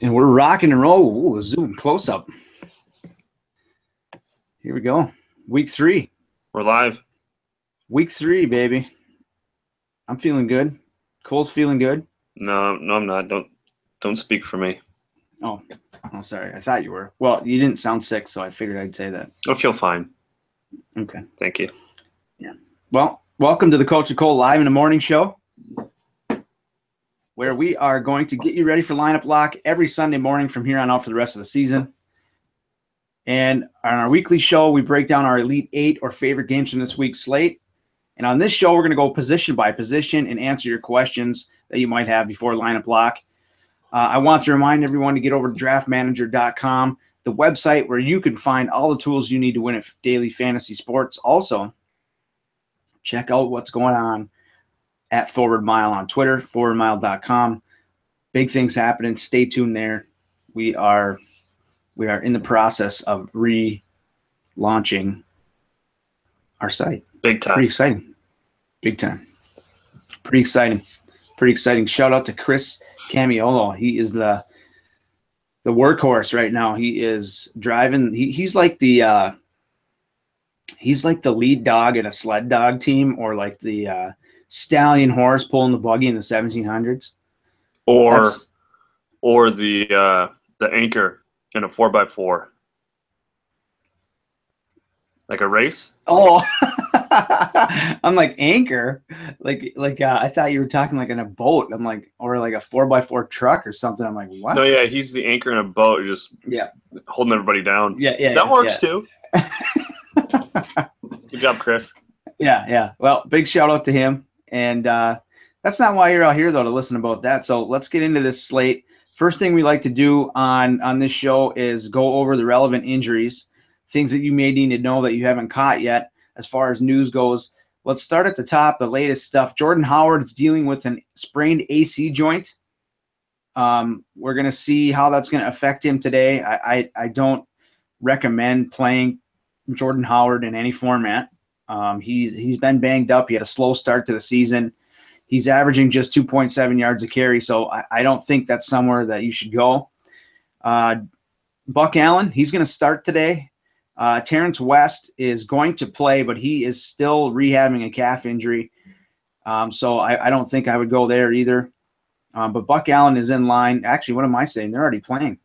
And we're rocking and roll. Ooh, zoom close up. Here we go. Week 3. We're live. Week 3, baby. I'm feeling good. Cole's feeling good. No, I'm not. Don't speak for me. Oh, sorry. I thought you were. Well, you didn't sound sick, so I figured I'd say that. I feel fine. Okay. Thank you. Yeah. Well, welcome to the Coach and Cole Live in the Morning Show, where we are going to get you ready for lineup lock every Sunday morning from here on out for the rest of the season. And on our weekly show, we break down our Elite 8 or favorite games from this week's slate. And on this show, we're going to go position by position and answer your questions that you might have before lineup lock. I want to remind everyone to get over to draftmanager.com, the website where you can find all the tools you need to win at daily fantasy sports. Also, check out what's going on at Forward Mile on Twitter, forwardmile.com. Big things happening. Stay tuned there. We are in the process of relaunching our site. Big time. Pretty exciting. Big time. Pretty exciting. Shout out to Chris Camiolo. He is the workhorse right now. He is driving. He's like the lead dog in a sled dog team, or like the stallion horse pulling the buggy in the 1700s. Or the anchor in a 4x4. Like a race? Oh, I'm like anchor, like I thought you were talking like in a boat. I'm like, or like a 4x4 truck or something. I'm like, what? No, yeah, he's the anchor in a boat, just holding everybody down. Yeah, that works too. Good job, Chris. Yeah. Well, big shout out to him. And that's not why you're out here though, to listen about that. So let's get into this slate. First thing we like to do on this show is go over the relevant injuries, things that you may need to know that you haven't caught yet as far as news goes. Let's start at the top, the latest stuff. Jordan Howard is dealing with an sprained AC joint. We're going to see how that's going to affect him today. I don't recommend playing Jordan Howard in any format. He's been banged up. He had a slow start to the season. He's averaging just 2.7 yards a carry, so I don't think that's somewhere that you should go. Buck Allen, he's going to start today. Terrence West is going to play, but he is still rehabbing a calf injury. So I don't think I would go there either. But Buck Allen is in line. Actually, what am I saying? They're already playing.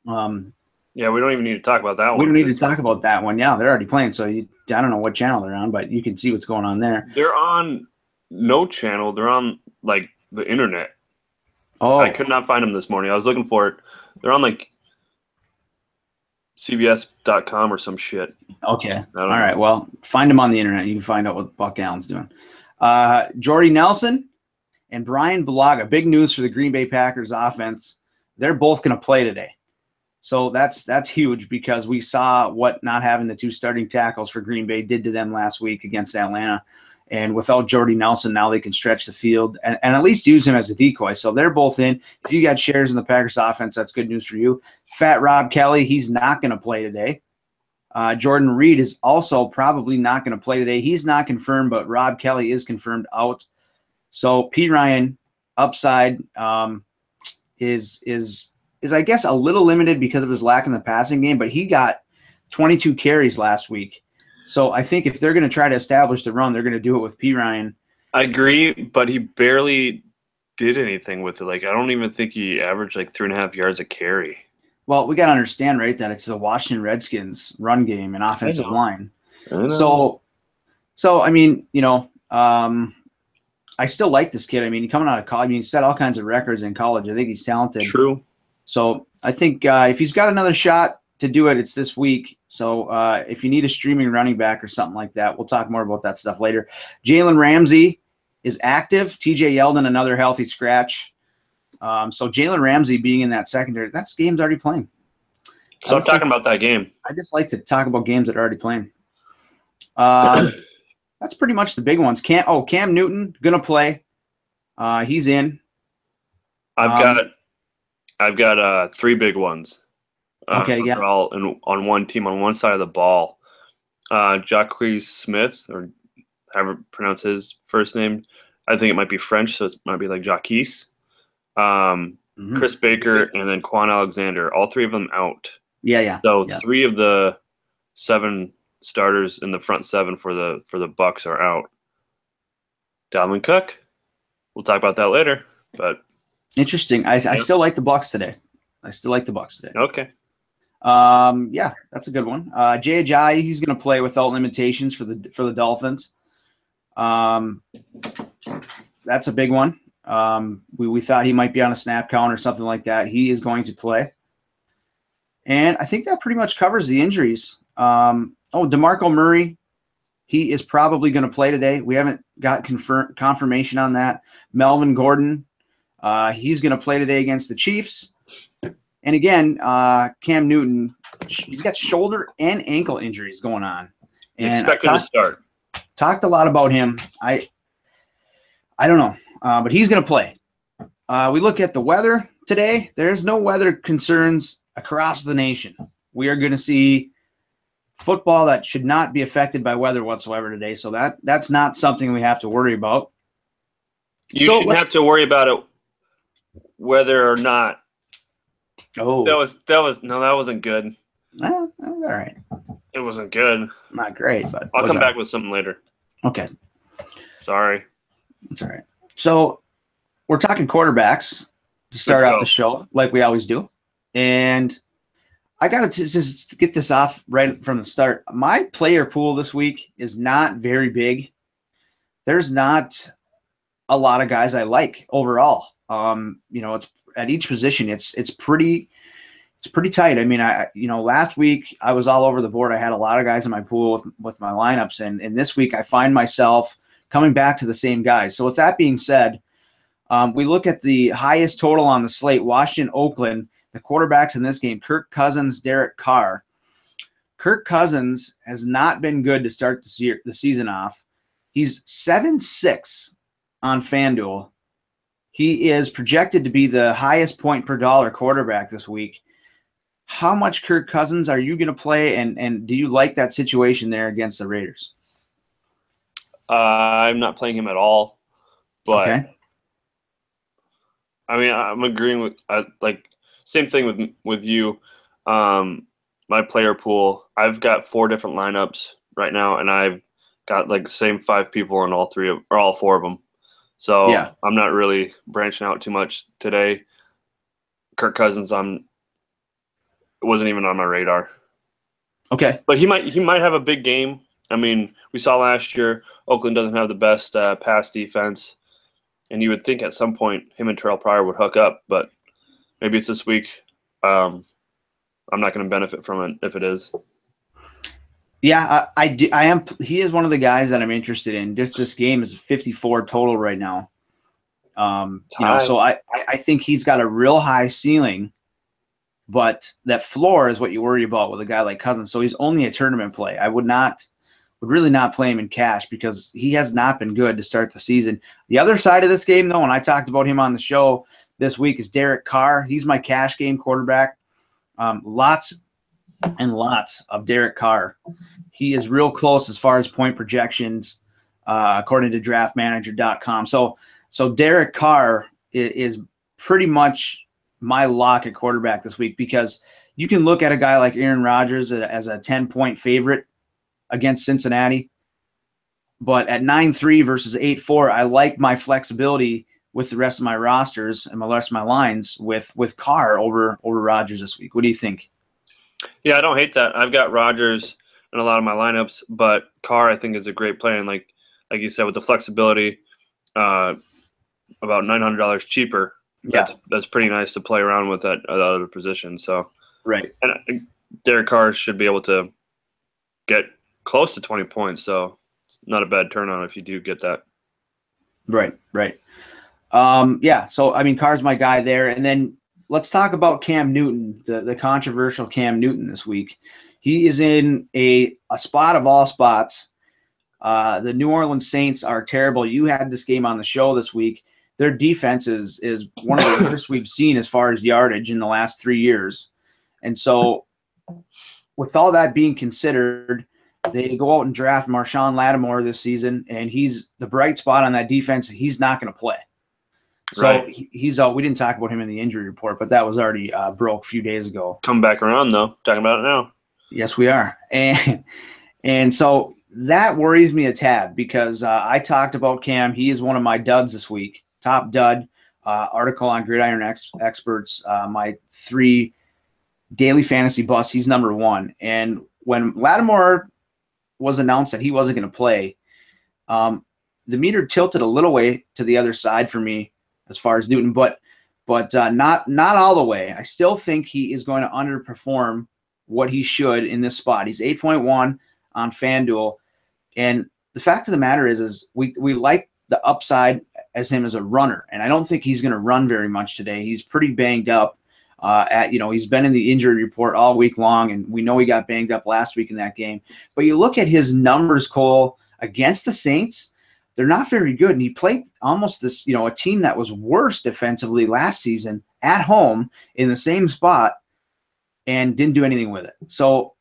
Yeah, we don't even need to talk about that one. We don't need to talk about that one. Yeah, they're already playing. So I don't know what channel they're on, but you can see what's going on there. They're on no channel. They're on, like, the internet. Oh. I could not find them this morning. I was looking for it. They're on, like, CBS.com or some shit. Okay. All right. Well, find them on the internet. You can find out what Buck Allen's doing. Jordy Nelson and Brian Bulaga. Big news for the Green Bay Packers offense. They're both going to play today. So that's huge, because we saw what not having the two starting tackles for Green Bay did to them last week against Atlanta. And without Jordy Nelson, now they can stretch the field and at least use him as a decoy. So they're both in. If you got shares in the Packers offense, that's good news for you. Fat Rob Kelly, he's not going to play today. Jordan Reed is also probably not going to play today. He's not confirmed, but Rob Kelly is confirmed out. So P. Ryan upside is I guess a little limited because of his lack in the passing game, but he got 22 carries last week. So I think if they're going to try to establish the run, they're going to do it with P. Ryan. I agree, but he barely did anything with it. Like, I don't even think he averaged like 3.5 yards a carry. Well, we got to understand, right, that it's the Washington Redskins run game and offensive line. So I mean, I still like this kid. I mean, coming out of college, he set all kinds of records in college. I think he's talented. True. So I think if he's got another shot to do it, it's this week. So if you need a streaming running back or something like that, we'll talk more about that stuff later. Jalen Ramsey is active. TJ Yeldon, another healthy scratch. So Jalen Ramsey being in that secondary, that's game's already playing. Stop talking about that game. I just like to talk about games that are already playing. That's pretty much the big ones. Cam Newton gonna play. He's in. I've got 3 big ones. Okay, yeah. They're all on one team on one side of the ball. Jacquez Smith, or however you pronounce his first name. I think it might be French, so it might be like Jacques. Chris Baker, and then Quan Alexander. All three of them out. Yeah. So 3 of the 7 starters in the front 7 for the Bucks are out. Dalvin Cook. We'll talk about that later. But interesting. I still like the Bucks today. Okay. Yeah, that's a good one. Jay Ajayi, he's going to play without limitations for the Dolphins. That's a big one. We thought he might be on a snap count or something like that. He is going to play. And I think that pretty much covers the injuries. DeMarco Murray, he is probably going to play today. We haven't got confirmation on that. Melvin Gordon, he's going to play today against the Chiefs. And again, Cam Newton, he's got shoulder and ankle injuries going on. And expect him to start. Talked a lot about him. I don't know, but he's going to play. We look at the weather today. There's no weather concerns across the nation. We are going to see football that should not be affected by weather whatsoever today. So that's not something we have to worry about. You shouldn't have to worry about it whether or not. Oh, that wasn't good. Well, that was all right. It wasn't good. Not great, but I'll come back with something later. Okay. Sorry. It's all right. So we're talking quarterbacks to start off the show, like we always do. And I got to just get this off right from the start. My player pool this week is not very big. There's not a lot of guys I like overall. It's at each position. It's pretty tight. I mean, last week I was all over the board. I had a lot of guys in my pool with my lineups, and this week I find myself coming back to the same guys. So with that being said, we look at the highest total on the slate: Washington, Oakland. The quarterbacks in this game: Kirk Cousins, Derek Carr. Kirk Cousins has not been good to start the season off. He's 7-6 on FanDuel. He is projected to be the highest point per dollar quarterback this week. How much Kirk Cousins are you going to play, and do you like that situation there against the Raiders? I'm not playing him at all, but okay. I mean, I'm agreeing with same thing with you. My player pool, I've got 4 different lineups right now, and I've got the same 5 people in all 4 of them. So yeah. I'm not really branching out too much today. Kirk Cousins, wasn't even on my radar. Okay, but he might have a big game. I mean, we saw last year Oakland doesn't have the best pass defense, and you would think at some point him and Terrell Pryor would hook up, but maybe it's this week. I'm not going to benefit from it if it is. Yeah, I am. He is one of the guys that I'm interested in. Just this game is 54 total right now. So I think he's got a real high ceiling, but that floor is what you worry about with a guy like Cousins. So he's only a tournament play. I would really not play him in cash because he has not been good to start the season. The other side of this game, though, and I talked about him on the show this week, is Derek Carr. He's my cash game quarterback. Lots and lots of Derek Carr. He is real close as far as point projections, according to draftmanager.com. So Derek Carr is pretty much my lock at quarterback this week because you can look at a guy like Aaron Rodgers as a 10-point favorite against Cincinnati. But at 9-3 versus 8-4, I like my flexibility with the rest of my rosters and the rest of my lines with Carr over Rodgers this week. What do you think? Yeah, I don't hate that. I've got Rodgers in a lot of my lineups, but Carr I think is a great play. And like you said, with the flexibility, about $900 cheaper. Yeah, that's pretty nice to play around with at other positions. So right, and Derek Carr should be able to get close to 20 points. So not a bad turn on if you do get that. Right. Yeah. So I mean, Carr's my guy there, and then let's talk about Cam Newton, the controversial Cam Newton this week. He is in a spot of all spots. The New Orleans Saints are terrible. You had this game on the show this week. Their defense is one of the worst we've seen as far as yardage in the last 3 years. And so with all that being considered, they go out and draft Marshawn Lattimore this season, and he's the bright spot on that defense. He's not going to play. So Right. he's out. We didn't talk about him in the injury report, but that was already broke a few days ago. Come back around though. Talking about it now. Yes, we are. And so that worries me a tad because I talked about Cam. He is one of my duds this week. Top dud. Article on Gridiron Experts. My 3 daily fantasy busts. He's number 1. And when Lattimore was announced that he wasn't going to play, the meter tilted a little way to the other side for me as far as Newton, but not all the way. I still think he is going to underperform what he should in this spot. He's 8.1 on FanDuel, and the fact of the matter is we like the upside as him as a runner, and I don't think he's going to run very much today. He's pretty banged up. He's been in the injury report all week long, and we know he got banged up last week in that game. But you look at his numbers, Cole, against the Saints. They're not very good, and he played almost this, a team that was worse defensively last season at home in the same spot and didn't do anything with it. So,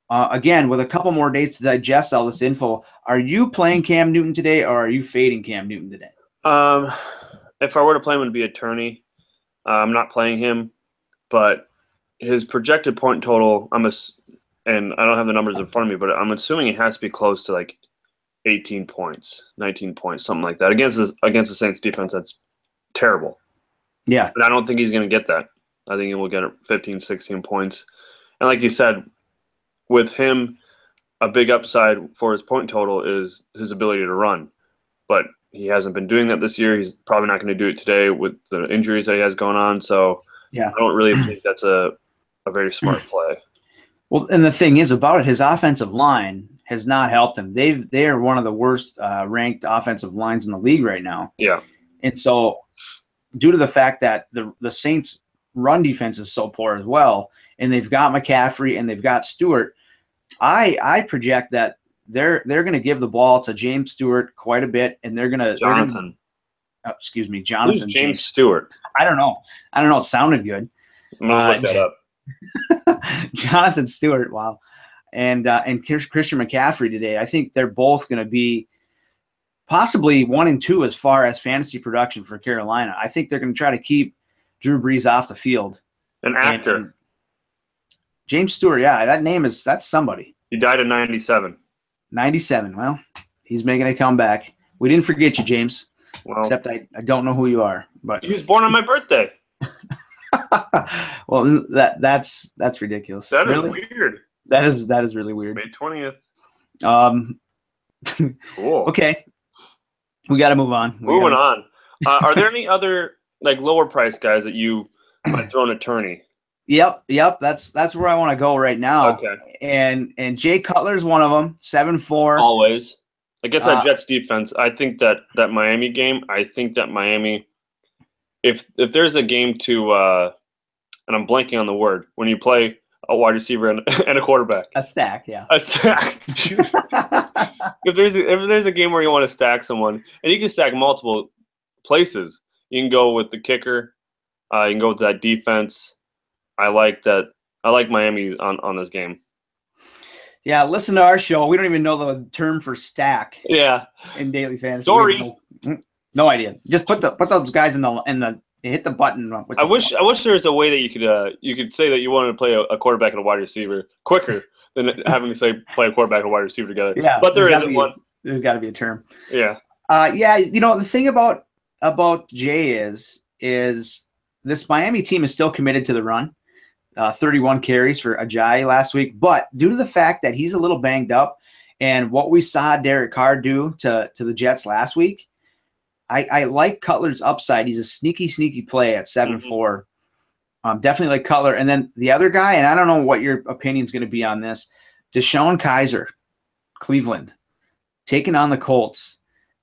again, with a couple more days to digest all this info, are you playing Cam Newton today, or are you fading Cam Newton today? If I were to play him, it would be a tourney. I'm not playing him, but his projected point total, and I don't have the numbers in front of me, but I'm assuming it has to be close to like 18 points, 19 points, something like that. Against the Saints defense, that's terrible. Yeah. But I don't think he's going to get that. I think he will get 15, 16 points. And like you said, with him, a big upside for his point total is his ability to run. But he hasn't been doing that this year. He's probably not going to do it today with the injuries that he has going on. So yeah, I don't really think that's a very smart play. Well, and the thing is about it, his offensive line has not helped him. They are one of the worst ranked offensive lines in the league right now. Yeah. And so due to the fact that the Saints run defense is so poor as well, and they've got McCaffrey and they've got Stewart, I project that they're going to give the ball to James Stewart quite a bit, and they're going to Jonathan. Jonathan James Stewart. I don't know. It sounded good. I'm gonna look that up. Jonathan Stewart. Wow. And Christian McCaffrey today. I think they're both going to be possibly 1 and 2 as far as fantasy production for Carolina. I think they're going to try to keep Drew Brees off the field. An actor. And James Stewart, yeah, that's somebody. He died in 97. 97. Well, he's making a comeback. We didn't forget you, James. Well, except I don't know who you are. But he was born on my birthday. Well, that's ridiculous. That is weird. That is really weird. May 20th. Cool. Okay. We got to move on. Moving on. Are there any other lower price guys that you might throw in a tourney? Yep. That's where I want to go right now. Okay. And Jay Cutler's one of them. 7-4. Always. Against that Jets defense, I think that Miami game. If there's a game to, and I'm blanking on the word, when you play a wide receiver and a quarterback. A stack, yeah. A stack. If there's a game where you want to stack someone, and you can stack multiple places, you can go with the kicker. You can go with that defense. I like that. I like Miami on this game. Yeah, listen to our show. We don't even know the term for stack. Yeah. In daily fantasy. Sorry. No idea. Just put those guys in the hit the button. I wish there was a way that you could say that you wanted to play a quarterback and a wide receiver quicker than having to play a quarterback and a wide receiver together. Yeah, but there isn't one. There's got to be a term. Yeah. Yeah. The thing about Jay is this Miami team is still committed to the run. 31 carries for Ajayi last week, but due to the fact that he's a little banged up, and what we saw Derek Carr do to the Jets last week, I like Cutler's upside. He's a sneaky play at 7-4. Definitely like Cutler. And then the other guy, and I don't know what your opinion is going to be on this, DeShone Kizer, Cleveland, taking on the Colts.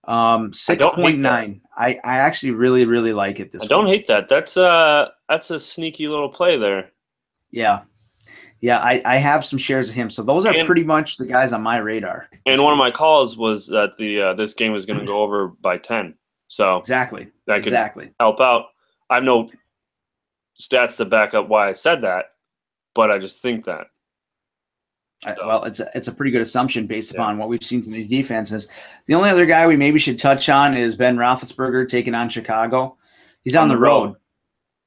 6.9. I actually really like it this week. I don't hate that. That's a sneaky little play there. Yeah. I have some shares of him. So those are pretty much the guys on my radar. And one of my calls was that this game was going to go over by 10. So exactly. That could help out. I have no stats to back up why I said that, but I just think that. Well, it's a pretty good assumption based upon what we've seen from these defenses. The only other guy we maybe should touch on is Ben Roethlisberger taking on Chicago. He's on the road.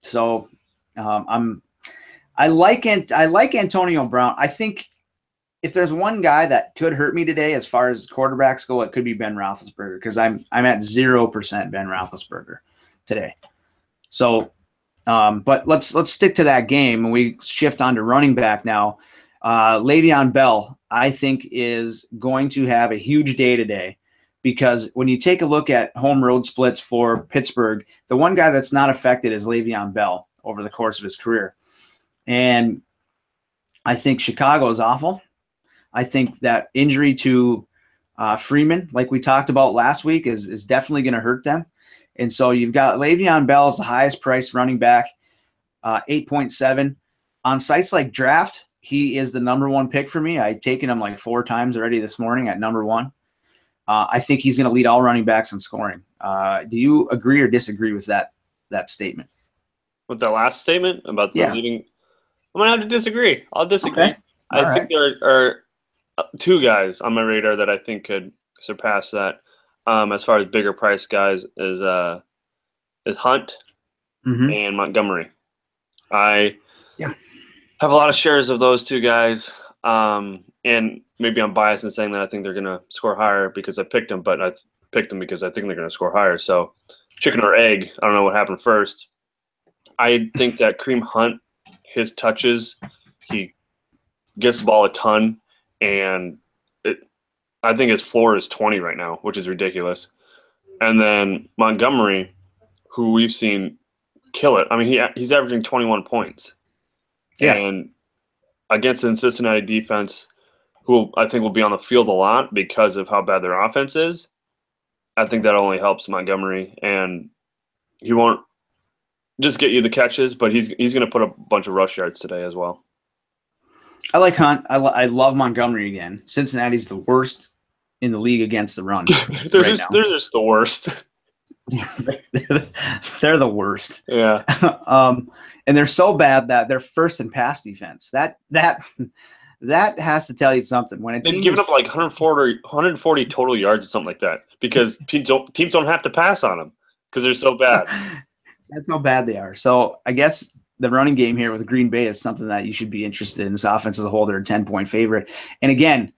So I like Antonio Brown. I think if there's one guy that could hurt me today as far as quarterbacks go, it could be Ben Roethlisberger, because I'm at 0% Ben Roethlisberger today. So, but let's stick to that game, and we shift on to running back now. Le'Veon Bell, I think, is going to have a huge day today, because when you take a look at home road splits for Pittsburgh, the one guy that's not affected is Le'Veon Bell over the course of his career. And I think Chicago is awful. I think that injury to Freeman, like we talked about last week, is definitely going to hurt them. And so you've got Le'Veon Bell as the highest priced running back, 8.7. On sites like Draft, he is the number one pick for me. I've taken him like 4 times already this morning at number 1. I think he's going to lead all running backs in scoring. Do you agree or disagree with that statement? With that last statement about the leading, I'm going to have to disagree. I'll disagree. Okay. I think there are 2 guys on my radar that I think could surpass that. As far as bigger price guys, is Hunt and Montgomery. I have a lot of shares of those 2 guys, and maybe I'm biased in saying that I think they're going to score higher because I picked them, but I picked them because I think they're going to score higher. So chicken or egg, I don't know what happened first. I think that Kareem Hunt, his touches, he gets the ball a ton, and I think his floor is 20 right now, which is ridiculous. And then Montgomery, who we've seen kill it. I mean, he's averaging 21 points. Yeah. And against the Cincinnati defense, who I think will be on the field a lot because of how bad their offense is, I think that only helps Montgomery. And he won't just get you the catches, but he's going to put a bunch of rush yards today as well. I like Hunt. I love Montgomery again. Cincinnati's the worst in the league against the run. They're just the worst. They're the worst. Yeah. And they're so bad that they're first in pass defense. That has to tell you something. When they've given up like 140 total yards or something like that, because teams don't have to pass on them because they're so bad. That's how bad they are. So I guess the running game here with Green Bay is something that you should be interested in. This offense as a whole, they're a 10-point favorite. And again,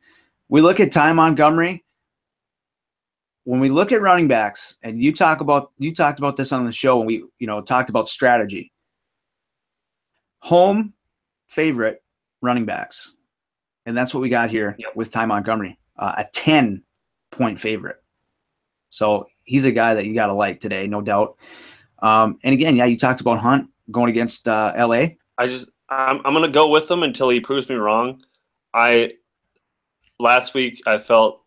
we look at Ty Montgomery. When we look at running backs, and you talked about this on the show when we talked about strategy. Home favorite running backs, and that's what we got here with Ty Montgomery, a 10-point favorite. So he's a guy that you got to like today, no doubt. And again, you talked about Hunt going against LA. I'm going to go with him until he proves me wrong. Last week I felt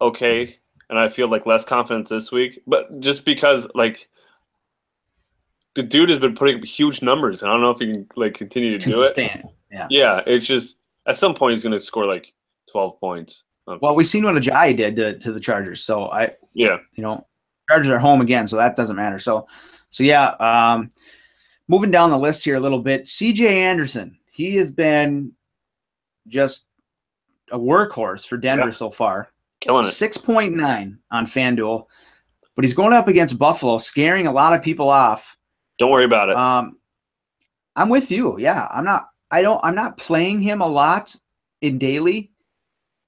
okay, and I feel like less confident this week, but just because like the dude has been putting up huge numbers, and I don't know if he can like continue to do it. Yeah, it's just at some point he's going to score like 12 points. Well, we've seen what Ajayi did to the Chargers, so Chargers are home again, so that doesn't matter. So moving down the list here a little bit, C.J. Anderson. He has been just a workhorse for Denver so far. Killing it. 6.9 on FanDuel, but he's going up against Buffalo, scaring a lot of people off. Don't worry about it. I'm with you. Yeah, I'm not playing him a lot in daily,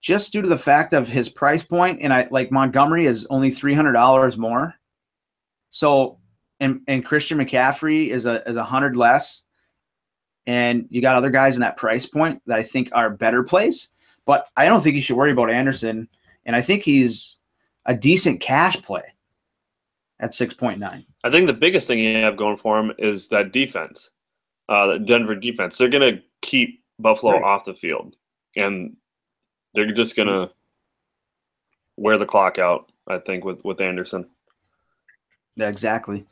just due to the fact of his price point, and I like Montgomery is only $300 more. So, and Christian McCaffrey is a 100 less, and you got other guys in that price point that I think are better plays. But I don't think you should worry about Anderson, and I think he's a decent cash play at 6.9. I think the biggest thing you have going for him is that defense, the Denver defense. They're going to keep Buffalo off the field, and they're just going to wear the clock out, I think, with Anderson. Yeah, exactly.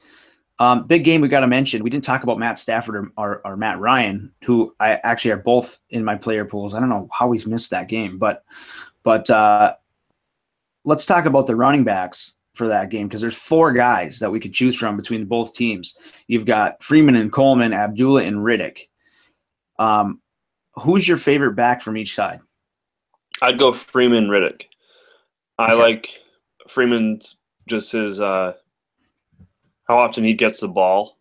Big game we got to mention. We didn't talk about Matt Stafford or Matt Ryan, who I actually are both in my player pools. I don't know how we missed that game, but let's talk about the running backs for that game, because there's 4 guys that we could choose from between both teams. You've got Freeman and Coleman, Abdullah and Riddick. Who's your favorite back from each side? I'd go Freeman, Riddick. I like Freeman's just his how often he gets the ball.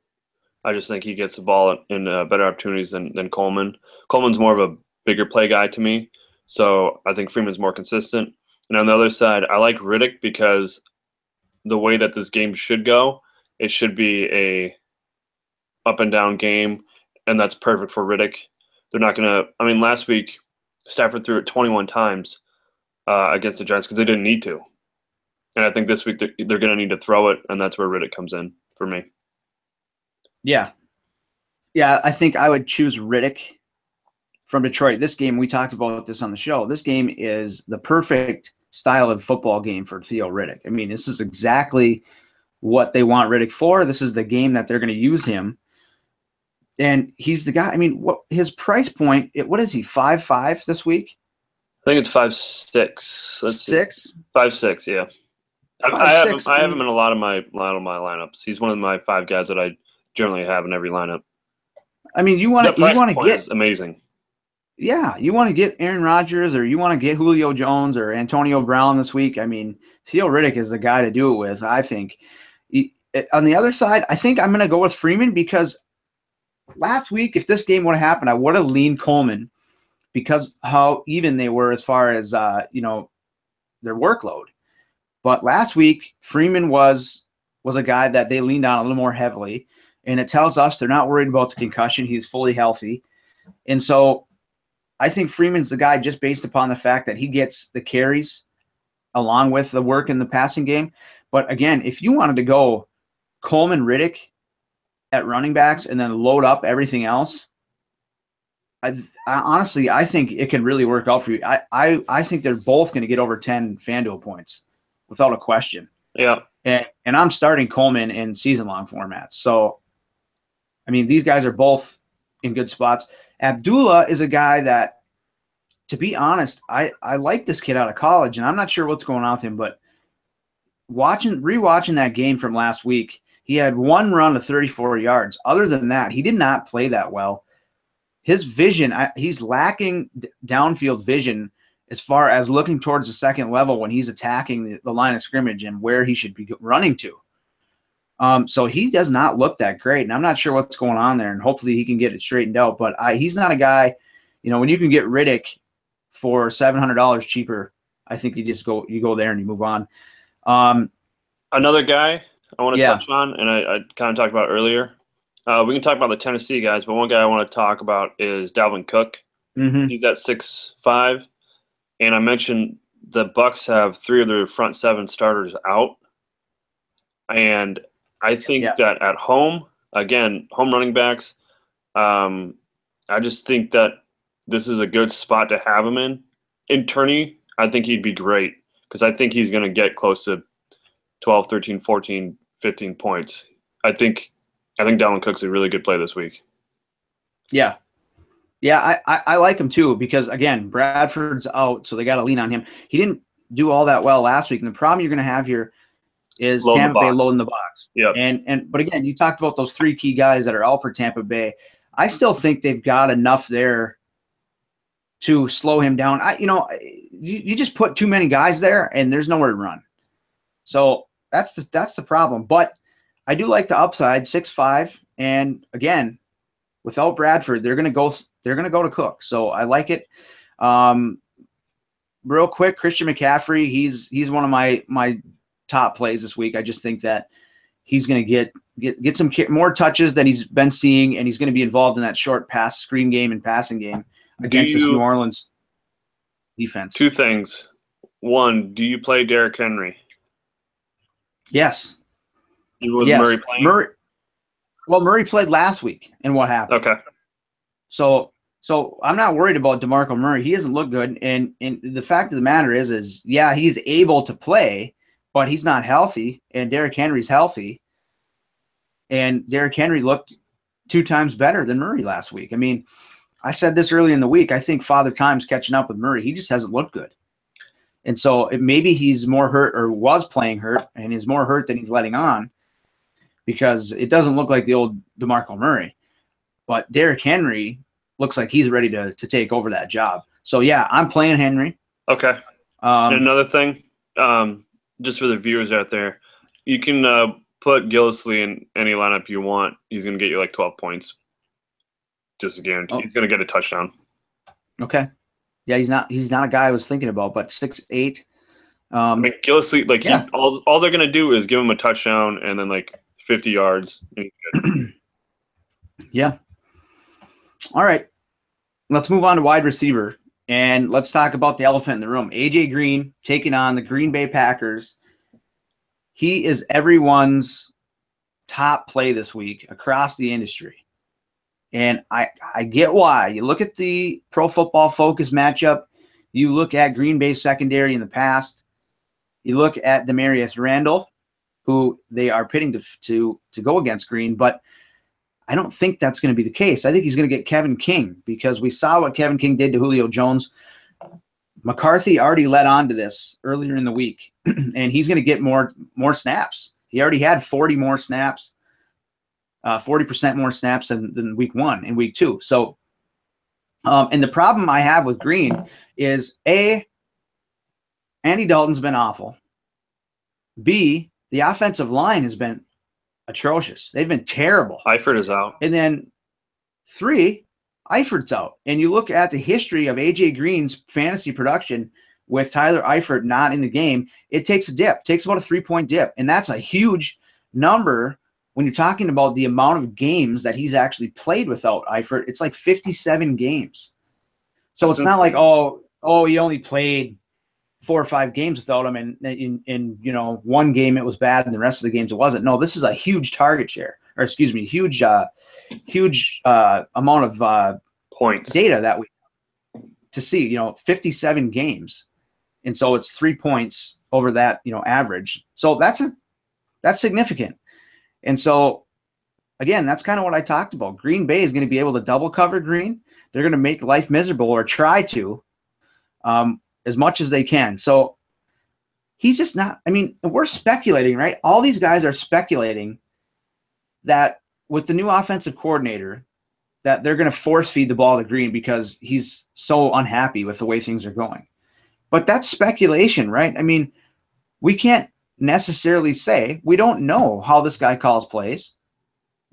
I just think he gets the ball in better opportunities than Coleman. Coleman's more of a bigger play guy to me, so I think Freeman's more consistent. And on the other side, I like Riddick because the way that this game should go, it should be a up and down game, and that's perfect for Riddick. They're not going to – I mean, last week, Stafford threw it 21 times against the Giants because they didn't need to. And I think this week they're going to need to throw it, and that's where Riddick comes in for me. Yeah. Yeah, I think I would choose Riddick from Detroit. This game, we talked about this on the show. This game is the perfect style of football game for Theo Riddick. I mean, this is exactly what they want Riddick for. This is the game that they're going to use him. And he's the guy. I mean, what his price point, what is he, 5'5" this week? I think it's 5'6". Let's 6? See. 5'6", yeah. I have him in a lot of my lineups. He's one of my 5 guys that I generally have in every lineup. I mean, you want to get amazing. Yeah, you want to get Aaron Rodgers, or you want to get Julio Jones or Antonio Brown this week. I mean, Theo Riddick is the guy to do it with, I think. On the other side, I think I'm going to go with Freeman because last week, if this game would have happened, I would have leaned Coleman because how even they were as far as their workload. But last week, Freeman was a guy that they leaned on a little more heavily, and it tells us they're not worried about the concussion. He's fully healthy. And so I think Freeman's the guy just based upon the fact that he gets the carries along with the work in the passing game. But again, if you wanted to go Coleman, Riddick at running backs and then load up everything else, I honestly, I think it could really work out for you. I think they're both going to get over 10 FanDuel points without a question. Yeah. And I'm starting Coleman in season-long formats. So, I mean, these guys are both in good spots. Abdullah is a guy that, to be honest, I like this kid out of college, and I'm not sure what's going on with him, but rewatching that game from last week, he had one run of 34 yards. Other than that, he did not play that well. His vision, he's lacking downfield vision as far as looking towards the second level when he's attacking the line of scrimmage and where he should be running to. So he does not look that great, and I'm not sure what's going on there, and hopefully he can get it straightened out. But he's not a guy, when you can get Riddick for $700 cheaper, I think you go there and you move on. Another guy I want to touch on, and I kind of talked about earlier. We can talk about the Tennessee guys, but one guy I want to talk about is Dalvin Cook. Mm-hmm. He's at 6'5", and I mentioned the Bucs have 3 of their front 7 starters out, and I think that at home, again, home running backs, I just think that this is a good spot to have him in. In tourney, I think he'd be great because I think he's going to get close to 12, 13, 14, 15 points. I think Dalvin Cook's a really good play this week. Yeah. Yeah, I like him too because, again, Bradford's out, so they got to lean on him. He didn't do all that well last week, and the problem you're going to have here is Tampa Bay loading the box. Yep. But again, you talked about those 3 key guys that are out for Tampa Bay. I still think they've got enough there to slow him down. You just put too many guys there, and there's nowhere to run. So that's the problem. But I do like the upside, 6'5", and again, without Bradford, they're gonna go to Cook. So I like it. Real quick, Christian McCaffrey, he's one of my top plays this week. I just think that he's going to get some more touches than he's been seeing, and he's going to be involved in that short pass screen game and passing game against this New Orleans defense. 2 things. 1, do you play Derrick Henry? Yes. Murray playing? Murray played last week, and what happened? Okay. So I'm not worried about DeMarco Murray. He doesn't look good, and the fact of the matter is he's able to play, but he's not healthy, and Derrick Henry's healthy. And Derrick Henry looked 2 times better than Murray last week. I mean, I said this early in the week. I think Father Time's catching up with Murray. He just hasn't looked good. And so maybe he's more hurt or was playing hurt and is more hurt than he's letting on because it doesn't look like the old DeMarco Murray. But Derrick Henry looks like he's ready to take over that job. So, yeah, I'm playing Henry. Okay. And another thing, just for the viewers out there, you can put Gillislee in any lineup you want, he's going to get you like 12 points. Just a guarantee. Oh. He's going to get a touchdown. Okay. Yeah, he's not a guy I was thinking about, but 6'8". I mean, Gillislee, like yeah. all they're going to do is give him a touchdown and then like 50 yards. Yeah. All right. Let's move on to wide receiver, and let's talk about the elephant in the room. AJ Green taking on the Green Bay Packers. He is everyone's top play this week across the industry. And I get why. You look at the Pro Football Focus matchup. You look at Green Bay secondary in the past. You look at Demarius Randall, who they are pitting to go against Green, but I don't think that's going to be the case. I think he's going to get Kevin King because we saw what Kevin King did to Julio Jones. McCarthy already led on to this earlier in the week, and he's going to get more snaps. He already had 40 more snaps, 40% more snaps than week 1 and week 2. So, and the problem I have with Green is A, Andy Dalton's been awful. B, the offensive line has been atrocious. They've been terrible. Eifert is out. And then 3, Eifert's out. And you look at the history of AJ Green's fantasy production with Tyler Eifert not in the game, it takes a dip. It takes about a 3-point dip. And that's a huge number when you're talking about the amount of games that he's actually played without Eifert. It's like 57 games. So it's not like, oh, he only played 4 or 5 games without him, and in one game it was bad, and the rest of the games it wasn't. No, this is a huge target share, or excuse me, huge amount of points data that we to see. 57 games, and so it's 3 points over that average. So that's significant. And so again, that's kind of what I talked about. Green Bay is going to be able to double cover Green. They're going to make life miserable or try to. As much as they can. So he's just not, we're speculating, right? All these guys are speculating that with the new offensive coordinator, that they're going to force feed the ball to Green because he's so unhappy with the way things are going. But that's speculation, right? We can't necessarily say. We don't know how this guy calls plays.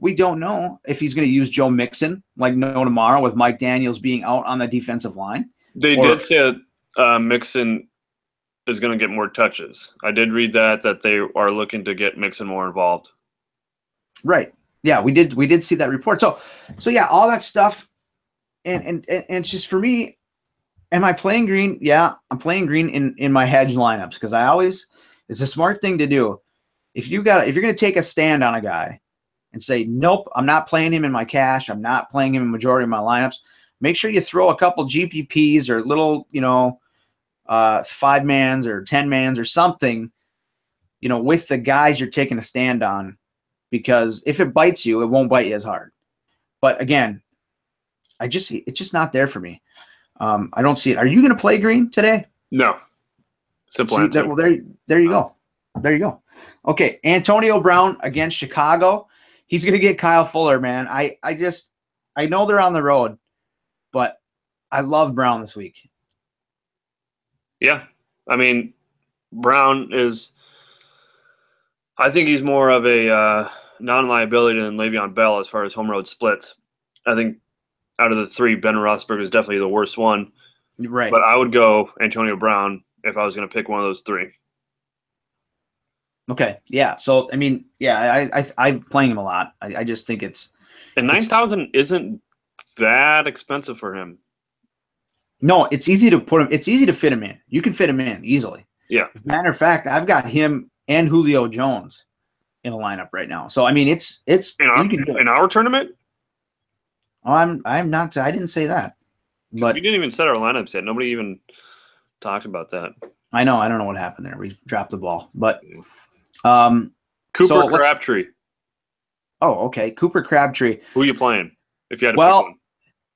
We don't know if he's going to use Joe Mixon like no tomorrow with Mike Daniels being out on the defensive line. They did say Mixon is going to get more touches. I did read that they are looking to get Mixon more involved. Right. Yeah, we did see that report. So yeah, all that stuff, and it's just for me. Am I playing Green? Yeah, I'm playing Green in my hedge lineups because it's a smart thing to do. If you're going to take a stand on a guy and say, nope, I'm not playing him in my cash, I'm not playing him in the majority of my lineups, make sure you throw a couple GPPs or little, 5-mans or 10-mans or something, with the guys you're taking a stand on, because if it bites you, it won't bite you as hard. But again, it's just not there for me. I don't see it. Are you going to play Green today? No. Simple answer. Well, there you go. There you go. Okay, Antonio Brown against Chicago. He's going to get Kyle Fuller, man. I know they're on the road, but I love Brown this week. Yeah. Brown is – I think he's more of a non-liability than Le'Veon Bell as far as home road splits. I think out of the 3, Ben Roethlisberger is definitely the worst one. Right. But I would go Antonio Brown if I was going to pick one of those 3. Okay. Yeah. So, I'm playing him a lot. I just think it's – And 9,000 isn't that expensive for him. No, it's easy to put him. It's easy to fit him in. You can fit him in easily. Yeah. As a matter of fact, I've got him and Julio Jones in a lineup right now. So it's in our tournament. Oh, I'm not. I didn't say that. But we didn't even set our lineups yet. Nobody even talked about that. I know. I don't know what happened there. We dropped the ball. But Cooper Crabtree. Oh, okay. Cooper Crabtree. Who are you playing? If you had to pick one.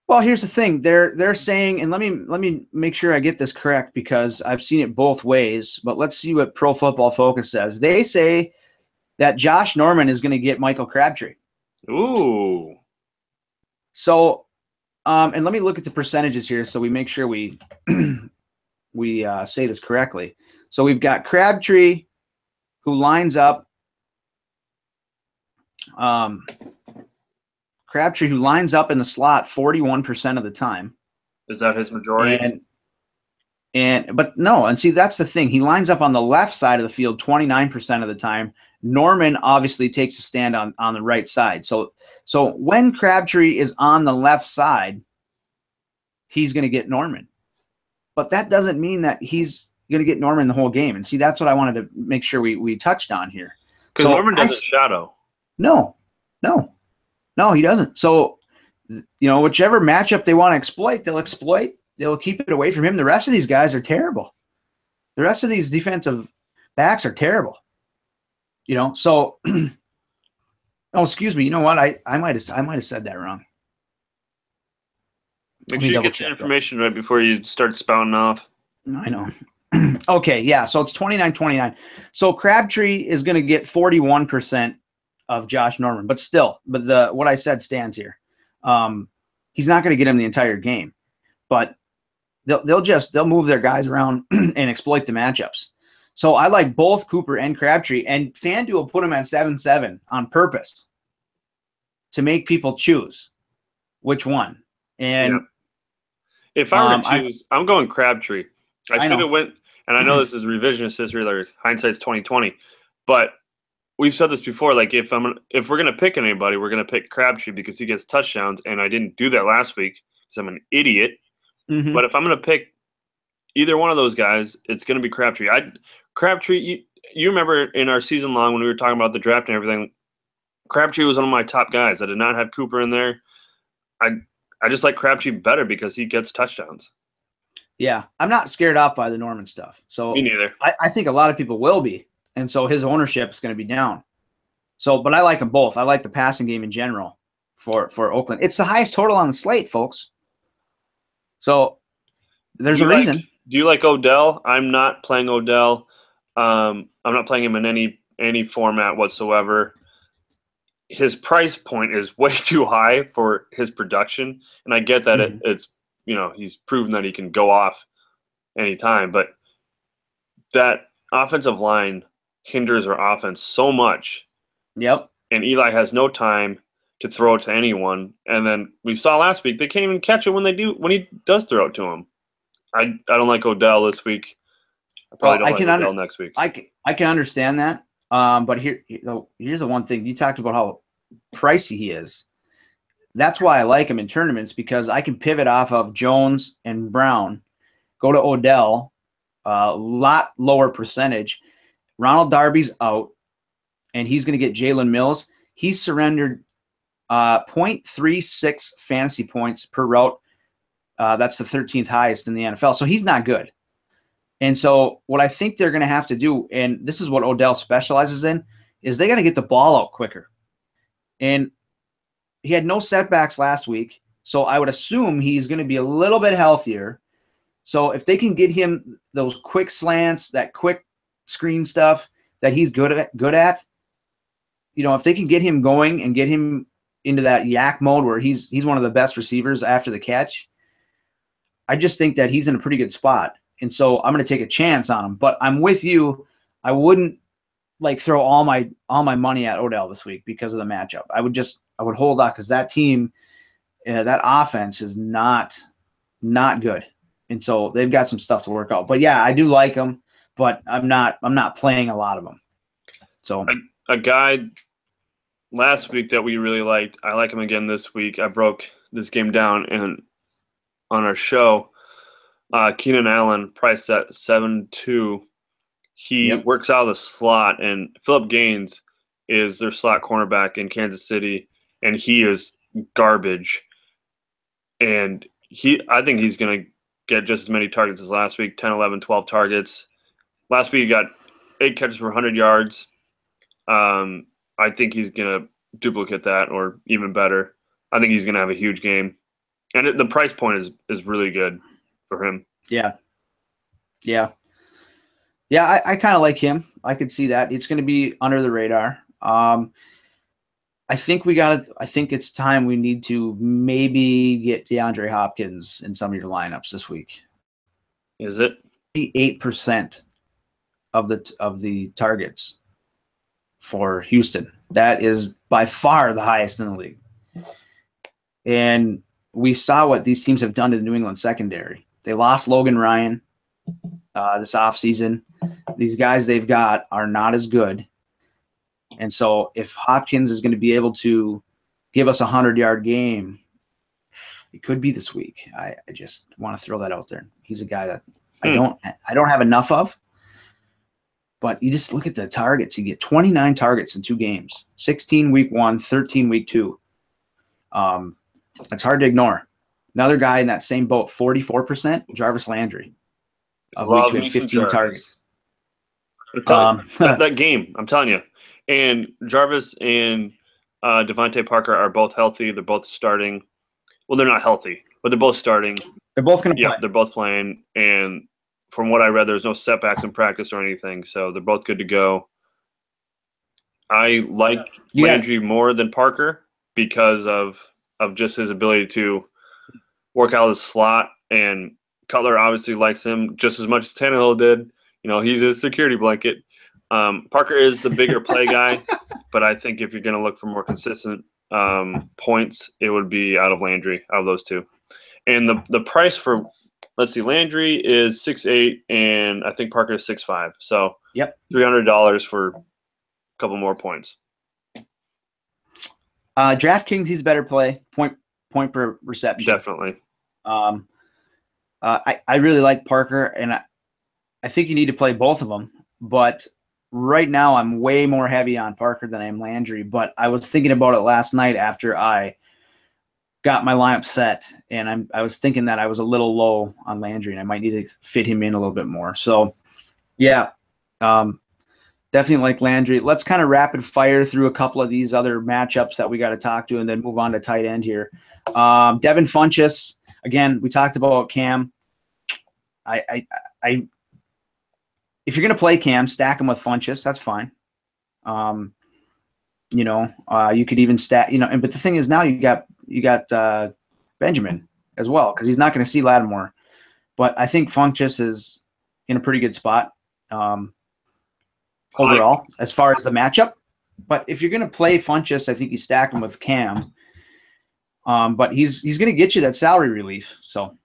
Well, here's the thing. They're saying, and let me make sure I get this correct because I've seen it both ways, but let's see what Pro Football Focus says. They say that Josh Norman is going to get Michael Crabtree. Ooh. So, and let me look at the percentages here so we make sure we say this correctly. So we've got Crabtree who lines up Crabtree, who lines up in the slot 41% of the time. Is that his majority? But no, and see, that's the thing. He lines up on the left side of the field 29% of the time. Norman obviously takes a stand on the right side. So when Crabtree is on the left side, he's going to get Norman. But that doesn't mean that he's going to get Norman the whole game. And see, that's what I wanted to make sure we touched on here. Because Norman doesn't shadow. No, he doesn't. So, whichever matchup they want to exploit, they'll exploit. They'll keep it away from him. The rest of these guys are terrible. The rest of these defensive backs are terrible. So oh, excuse me. You know what? I might have said that wrong. Make sure you get the information right before you start spouting off. I know. Okay, yeah. So it's 29-29. So Crabtree is going to get 41% of Josh Norman, but what I said stands here. He's not going to get him the entire game, but they'll move their guys around and exploit the matchups. So I like both Cooper and Crabtree, and FanDuel put him at 7-7 on purpose to make people choose which one. And if I were to choose, I'm going Crabtree. I should have went, and I know this is revisionist history, like hindsight's 20/20, but we've said this before. Like if we're gonna pick anybody, we're gonna pick Crabtree because he gets touchdowns, and I didn't do that last week because I'm an idiot. Mm-hmm. But if I'm gonna pick either one of those guys, it's gonna be Crabtree. Crabtree, you remember in our season long when we were talking about the draft and everything, Crabtree was one of my top guys. I did not have Cooper in there. I just like Crabtree better because he gets touchdowns. Yeah, I'm not scared off by the Norman stuff. So me neither. I think a lot of people will be, and so his ownership is going to be down. So, but I like them both. I like the passing game in general for Oakland. It's the highest total on the slate, folks. So there's a reason. Do you like Odell? I'm not playing Odell. I'm not playing him in any format whatsoever. His price point is way too high for his production, and I get that it's he's proven that he can go off anytime, but that offensive line hinders our offense so much. Yep. And Eli has no time to throw it to anyone. And then we saw last week they can't even catch it when he does throw it to him. I don't like Odell this week. I probably don't like Odell next week. I can understand that. But here's the one thing. You talked about how pricey he is. That's why I like him in tournaments, because I can pivot off of Jones and Brown, go to Odell, a lot lower percentage. Ronald Darby's out, and he's going to get Jalen Mills. He's surrendered 0.36 fantasy points per route. That's the 13th highest in the NFL. So he's not good. And so what I think they're going to have to do, and this is what Odell specializes in, is they got to get the ball out quicker. And he had no setbacks last week, so I would assume he's going to be a little bit healthier. So if they can get him those quick slants, that quick screen stuff that he's good at, if they can get him going and get him into that yak mode where he's one of the best receivers after the catch, I just think that he's in a pretty good spot. And so I'm going to take a chance on him. But I'm with you. I wouldn't throw all my money at Odell this week because of the matchup. I would hold out because that team, that offense is not good, and so they've got some stuff to work out. But yeah, I do like them, but I'm not playing a lot of them. So a guy last week that we really liked, I like him again this week. I broke this game down on our show. Keenan Allen priced at 7.2. He works out of the slot, and Phillip Gaines is their slot cornerback in Kansas City, and he is garbage. And I think he's going to get just as many targets as last week, 10, 11, 12 targets. Last week he got 8 catches for 100 yards. I think he's going to duplicate that or even better. I think he's going to have a huge game. And the price point is really good for him. Yeah. Yeah, I kind of like him. I could see that. It's going to be under the radar. I think it's time we need to maybe get DeAndre Hopkins in some of your lineups this week. Is it 8% of the targets for Houston? That is by far the highest in the league. And we saw what these teams have done to the New England secondary. They lost Logan Ryan this offseason. These guys they've got are not as good. And so if Hopkins is going to be able to give us a 100-yard game, it could be this week. I just want to throw that out there. He's a guy that I don't have enough of. But you just look at the targets. You get 29 targets in 2 games, 16 week 1, 13 week 2. It's hard to ignore. Another guy in that same boat, 44%, Jarvis Landry. Of week 2 had 15 targets. That game, I'm telling you. And Jarvis and Devontae Parker are both healthy. They're both starting. Well, they're not healthy, but they're both starting. They're both going to play. Yeah, they're both playing. And from what I read, there's no setbacks in practice or anything. So they're both good to go. I like Landry more than Parker because of just his ability to work out his slot. And Cutler obviously likes him just as much as Tannehill did. You know, he's a security blanket. Parker is the bigger play guy, but I think if you're going to look for more consistent points, it would be out of Landry, out of those two. And the price for, let's see, Landry is 6'8", and I think Parker is 6'5". So $300 for a couple more points. DraftKings, he's a better play, point per reception. Definitely. I really like Parker, and I think you need to play both of them. But right now, I'm way more heavy on Parker than I am Landry. But I was thinking about it last night after I got my lineup set, and I was thinking that I was a little low on Landry, and I might need to fit him in a little bit more. So, yeah, definitely like Landry. Let's kind of rapid fire through a couple of these other matchups that we got to talk to, and then move on to tight end here. Devin Funchess, again, we talked about Cam. If you're going to play Cam, stack him with Funchess. That's fine. You could even stack, but the thing is now you got Benjamin as well, because he's not going to see Lattimore. But I think Funchess is in a pretty good spot overall as far as the matchup. But if you're going to play Funchess, I think you stack him with Cam. But he's going to get you that salary relief. So,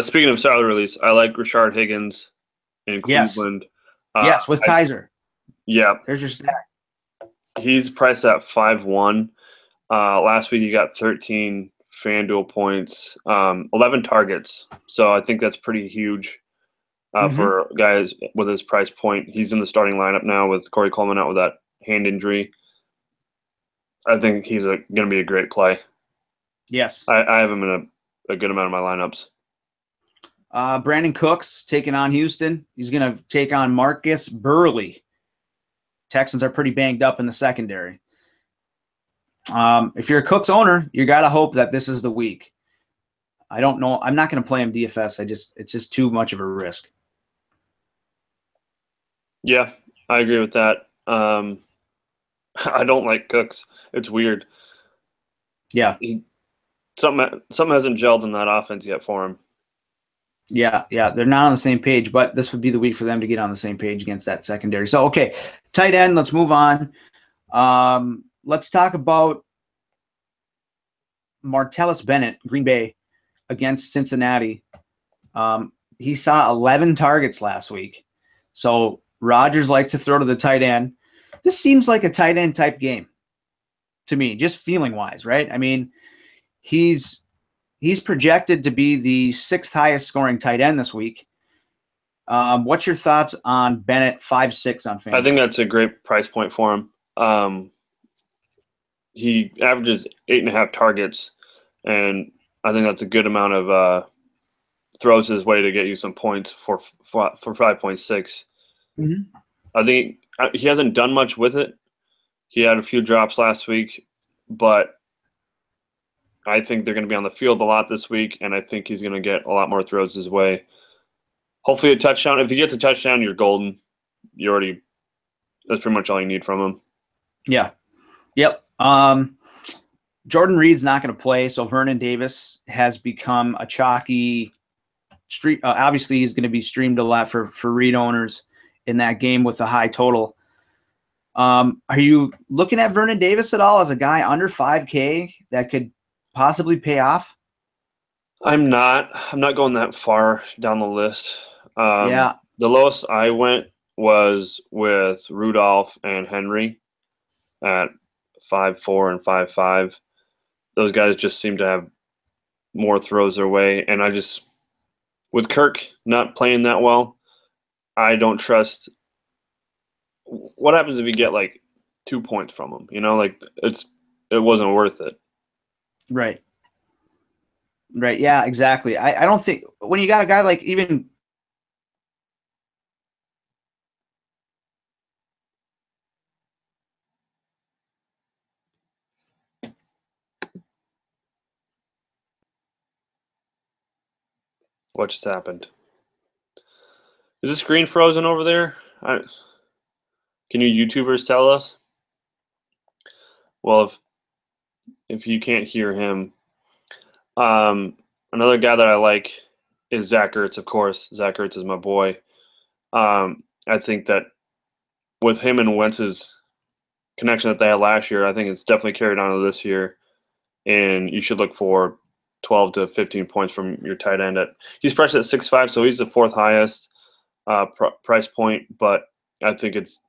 speaking of salary release, I like Rashard Higgins in Cleveland. Yes, with Kaiser. Yeah. There's your stack. He's priced at 5-1. Last week he got 13 FanDuel points, 11 targets. So I think that's pretty huge for guys with his price point. He's in the starting lineup now with Corey Coleman out with that hand injury. I think he's going to be a great play. Yes. I have him in a good amount of my lineups. Brandon Cooks taking on Houston. He's going to take on Marcus Burley. Texans are pretty banged up in the secondary. If you're a Cooks owner, you got to hope that this is the week. I don't know. I'm not going to play him DFS. It's just too much of a risk. Yeah, I agree with that. I don't like Cooks. It's weird. Yeah. Something hasn't gelled in that offense yet for him. Yeah, they're not on the same page, but this would be the week for them to get on the same page against that secondary. So, okay, tight end, let's move on. Let's talk about Martellus Bennett, Green Bay, against Cincinnati. He saw 11 targets last week. So Rodgers likes to throw to the tight end. This seems like a tight end type game to me, just feeling-wise, right? I mean, he's projected to be the 6th highest scoring tight end this week. What's your thoughts on Bennett 5'6" on FanDuel? I think that's a great price point for him. He averages 8.5 targets, and I think that's a good amount of throws his way to get you some points for 5.6. I think he hasn't done much with it. He had a few drops last week, but I think they're going to be on the field a lot this week, and I think he's going to get a lot more throws his way. Hopefully a touchdown. If he gets a touchdown, you're golden. That's pretty much all you need from him. Yeah. Yep. Jordan Reed's not going to play, so Vernon Davis has become a chalky street. Obviously, he's going to be streamed a lot for Reed owners in that game with the high total. Are you looking at Vernon Davis at all as a guy under 5K that could possibly pay off? I'm not going that far down the list. Yeah. The lowest I went was with Rudolph and Henry at 5'4" and 5'5". Those guys just seem to have more throws their way, and with Kirk not playing that well, I don't trust. What happens if you get like 2 points from him? It wasn't worth it. Right. Right. Yeah, exactly. I don't think when you got a guy like even What just happened? Is the screen frozen over there? Can you YouTubers tell us? Well, if you can't hear him, another guy that I like is Zach Ertz, of course. Zach Ertz is my boy. I think that with him and Wentz's connection that they had last year, I think it's definitely carried on to this year. And you should look for 12 to 15 points from your tight end. He's priced at 6'5", so he's the fourth highest price point. But I think it's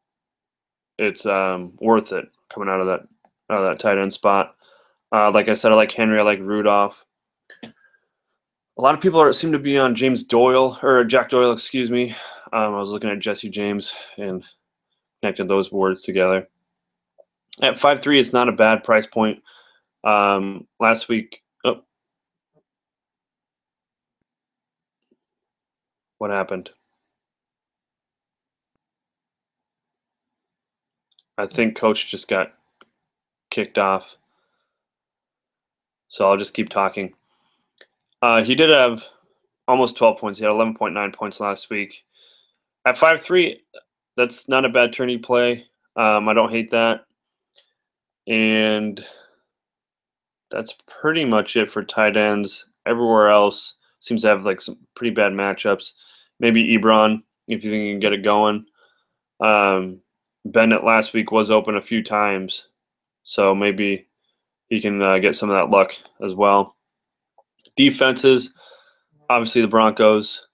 worth it coming out of that tight end spot. Like I said, I like Henry. I like Rudolph. A lot of people seem to be on Jack Doyle, excuse me. I was looking at Jesse James and connected those words together. At 5'3", it's not a bad price point. Last week, what happened? I think Coach just got kicked off. So I'll just keep talking. He did have almost 12 points. He had 11.9 points last week. At 5'3", that's not a bad tourney play. I don't hate that. And that's pretty much it for tight ends. Everywhere else seems to have like some pretty bad matchups. Maybe Ebron, if you think you can get it going. Bennett last week was open a few times, so maybe he can get some of that luck as well. Defenses, obviously the Broncos.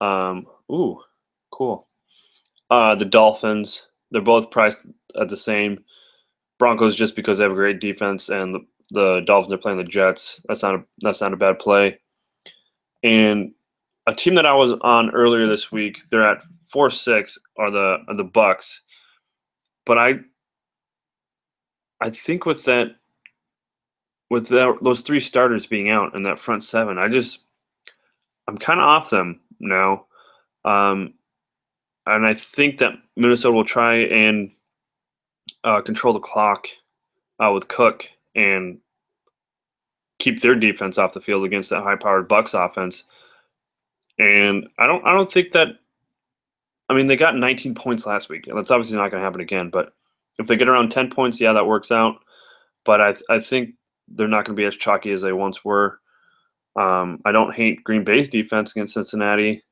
Ooh, cool. The Dolphins, they're both priced at the same. Broncos just because they have a great defense, and the Dolphins are playing the Jets. That's not a bad play. And a team that I was on earlier this week, they're at 4-6, are the Bucks. But I think with those three starters being out and that front seven, I'm kind of off them now. And I think that Minnesota will try and control the clock with Cook and keep their defense off the field against that high-powered Bucks offense. And I don't think that. I mean, they got 19 points last week, and that's obviously not going to happen again. But if they get around 10 points, yeah, that works out. But I think they're not going to be as chalky as they once were. I don't hate Green Bay's defense against Cincinnati,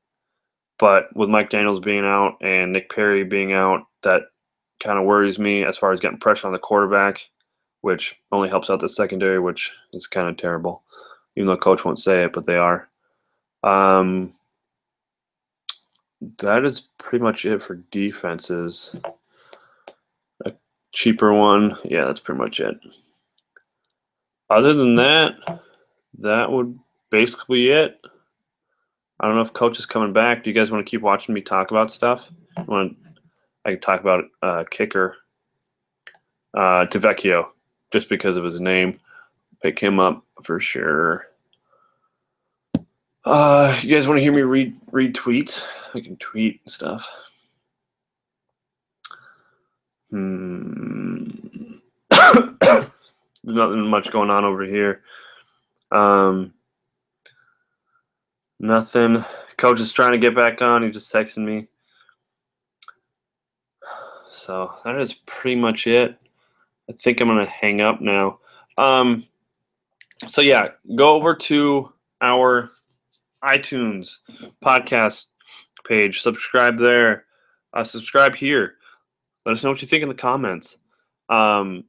but with Mike Daniels being out and Nick Perry being out, that kind of worries me as far as getting pressure on the quarterback, which only helps out the secondary, which is kind of terrible, even though Coach won't say it, but they are. That is pretty much it for defenses. A cheaper one, yeah, that's pretty much it. Other than that, that would basically be it. I don't know if Coach is coming back. Do you guys want to keep watching me talk about stuff? I can talk about kicker Tavecchio, just because of his name. Pick him up for sure. You guys want to hear me read tweets? I can tweet stuff. There's nothing much going on over here. Nothing. Coach is trying to get back on. He just texted me. So that is pretty much it. I think I'm going to hang up now. So yeah, go over to our iTunes podcast page. Subscribe there. Subscribe here. Let us know what you think in the comments. Well,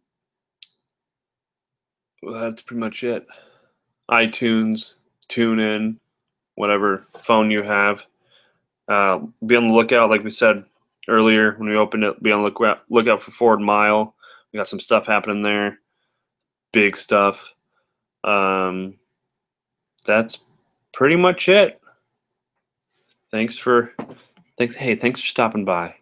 that's pretty much it. iTunes, TuneIn, whatever phone you have. Be on the lookout, like we said earlier when we opened it. Be on the lookout for Forward Mile. We got some stuff happening there. Big stuff. That's pretty much it. Thanks for stopping by.